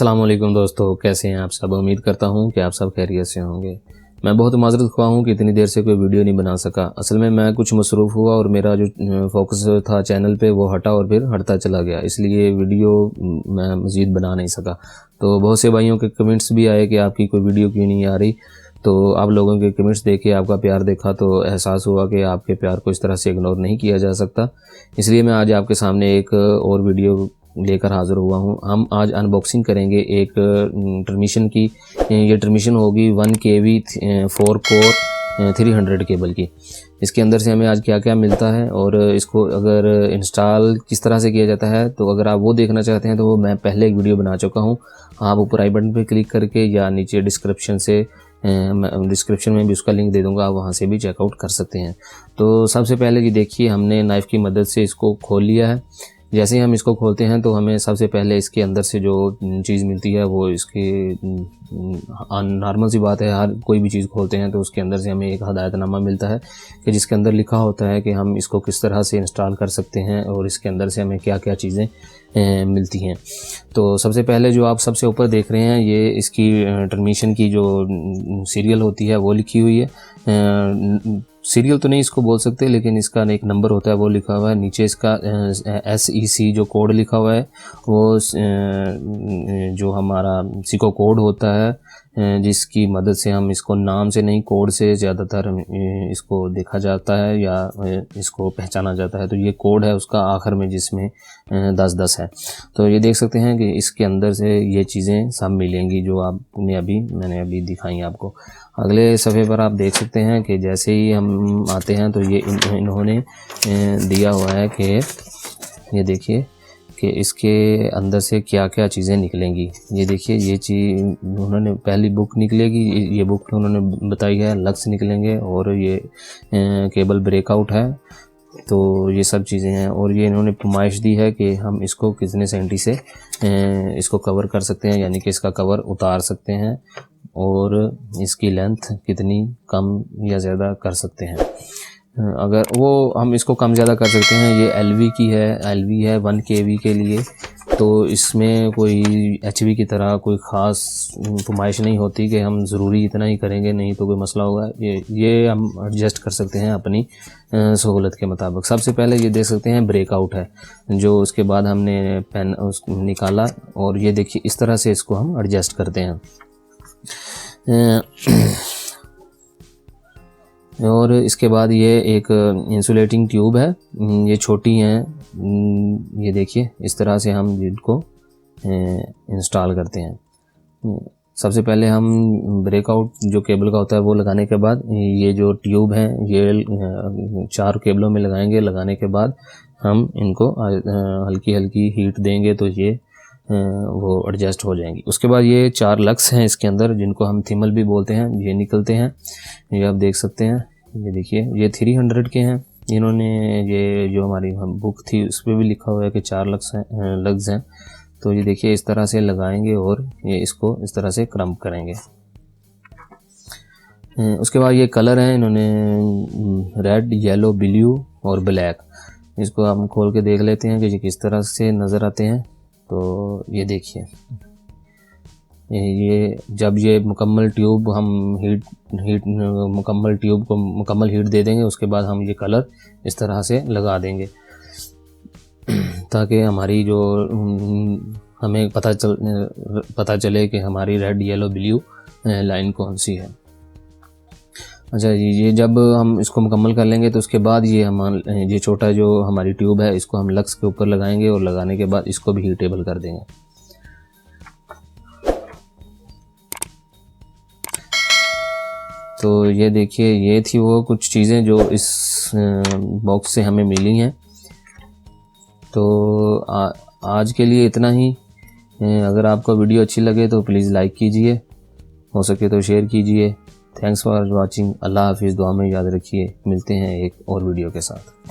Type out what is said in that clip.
अस्सलाम वालेकुम दोस्तों, कैसे हैं आप सब। उम्मीद करता हूं कि आप सब खैरियत से होंगे। मैं बहुत माजरत ख्वाह हूं कि इतनी देर से कोई वीडियो नहीं बना सका। असल में मैं कुछ मसरूफ़ हुआ और मेरा जो फोकस था चैनल पे वो हटा और फिर हटता चला गया, इसलिए वीडियो मैं मज़ीद बना नहीं सका। तो बहुत से भाइयों के कमेंट्स भी आए कि आपकी कोई वीडियो क्यों नहीं आ रही। तो आप लोगों के कमेंट्स देखे, आपका प्यार देखा तो एहसास हुआ कि आपके प्यार को इस तरह से इग्नोर नहीं किया जा सकता। इसलिए मैं आज आपके सामने एक और वीडियो लेकर हाज़िर हुआ हूँ। हम आज अनबॉक्सिंग करेंगे एक ट्रांसमिशन की। ये ट्रांसमिशन होगी 1 kV 4 कोर 300 केबल की। इसके अंदर से हमें आज क्या क्या मिलता है और इसको अगर इंस्टॉल किस तरह से किया जाता है, तो अगर आप वो देखना चाहते हैं तो वो मैं पहले एक वीडियो बना चुका हूँ। आप ऊपर आई बटन पर क्लिक करके या नीचे डिस्क्रिप्शन में भी उसका लिंक दे दूंगा, आप वहाँ से भी चेकआउट कर सकते हैं। तो सबसे पहले कि देखिए, हमने नाइफ़ की मदद से इसको खोल लिया है। जैसे ही हम इसको खोलते हैं तो हमें सबसे पहले इसके अंदर से जो चीज़ मिलती है वो इसकी नॉर्मल सी बात है, हर कोई भी चीज़ खोलते हैं तो उसके अंदर से हमें एक हदायतनामा मिलता है कि जिसके अंदर लिखा होता है कि हम इसको किस तरह से इंस्टॉल कर सकते हैं और इसके अंदर से हमें क्या क्या चीज़ें मिलती हैं। तो सबसे पहले जो आप सबसे ऊपर देख रहे हैं, ये इसकी ट्रांसमिशन की जो सीरियल होती है वो लिखी हुई है। सीरियल तो नहीं इसको बोल सकते, लेकिन इसका एक नंबर होता है वो लिखा हुआ है। नीचे इसका SEC जो कोड लिखा हुआ है वो जो हमारा सिको कोड होता है, जिसकी मदद से हम इसको नाम से नहीं कोड से ज़्यादातर इसको देखा जाता है या इसको पहचाना जाता है। तो ये कोड है उसका आखिर में, जिसमें 1010 है। तो ये देख सकते हैं कि इसके अंदर से ये चीज़ें सब मिलेंगी जो मैंने अभी दिखाई आपको। अगले सफ़े पर आप देख सकते हैं कि जैसे ही हम आते हैं तो ये इन्होंने दिया हुआ है कि ये देखिए कि इसके अंदर से क्या क्या चीज़ें निकलेंगी। ये देखिए, ये चीज़ उन्होंने पहली बुक निकलेगी, ये बुक उन्होंने बताई है। लक्स निकलेंगे और ये केबल ब्रेकआउट है। तो ये सब चीज़ें हैं और ये इन्होंने फरमाइश दी है कि हम इसको कितने सेंटी से इसको कवर कर सकते हैं, यानी कि इसका कवर उतार सकते हैं और इसकी लेंथ कितनी कम या ज़्यादा कर सकते हैं। अगर वो हम इसको कम ज़्यादा कर सकते हैं। ये LV की है, LV है 1 kV के लिए। तो इसमें कोई HV की तरह कोई ख़ास फरमाइश नहीं होती कि हम ज़रूरी इतना ही करेंगे, नहीं तो कोई मसला होगा। ये हम एडजस्ट कर सकते हैं अपनी सहूलत के मुताबिक। सबसे पहले ये देख सकते हैं ब्रेकआउट है, जो उसके बाद हमने पेन निकाला और ये देखिए इस तरह से इसको हम एडजस्ट करते हैं। और इसके बाद ये एक इंसुलेटिंग ट्यूब है, ये छोटी हैं। ये देखिए इस तरह से हम इनको इंस्टॉल करते हैं। सबसे पहले हम ब्रेकआउट जो केबल का होता है वो लगाने के बाद ये जो ट्यूब है ये 4 केबलों में लगाएंगे। लगाने के बाद हम इनको हल्की हल्की हीट देंगे तो ये वो एडजस्ट हो जाएंगी। उसके बाद ये 4 लक्स हैं इसके अंदर, जिनको हम थिमल भी बोलते हैं, ये निकलते हैं। ये आप देख सकते हैं, ये देखिए ये 300 के हैं। इन्होंने ये जो हमारी बुक थी उस पर भी लिखा हुआ है कि 4 लग्स हैं। तो ये देखिए इस तरह से लगाएंगे और ये इसको इस तरह से क्रम्प करेंगे। उसके बाद ये कलर हैं इन्होंने रेड, येलो, ब्लू और ब्लैक। इसको हम खोल के देख लेते हैं कि ये किस तरह से नज़र आते हैं। तो ये देखिए, ये जब ये मुकम्मल ट्यूब हम मुकम्मल ट्यूब को मुकम्मल हीट दे देंगे, उसके बाद हम ये कलर इस तरह से लगा देंगे ताकि हमारी जो हमें पता चले कि हमारी रेड, येलो, ब्लू लाइन कौन सी है। अच्छा, ये जब हम इसको मुकम्मल कर लेंगे तो उसके बाद ये छोटा जो हमारी ट्यूब है इसको हम लक्स के ऊपर लगाएंगे और लगाने के बाद इसको भी हीटेबल कर देंगे। तो ये देखिए, ये थी वो कुछ चीज़ें जो इस बॉक्स से हमें मिली हैं। तो आज के लिए इतना ही। अगर आपको वीडियो अच्छी लगे तो प्लीज़ लाइक कीजिए, हो सके तो शेयर कीजिए। Thanks for watching. अल्लाह हाफिज़। दुआ में याद रखिए। मिलते हैं एक और वीडियो के साथ।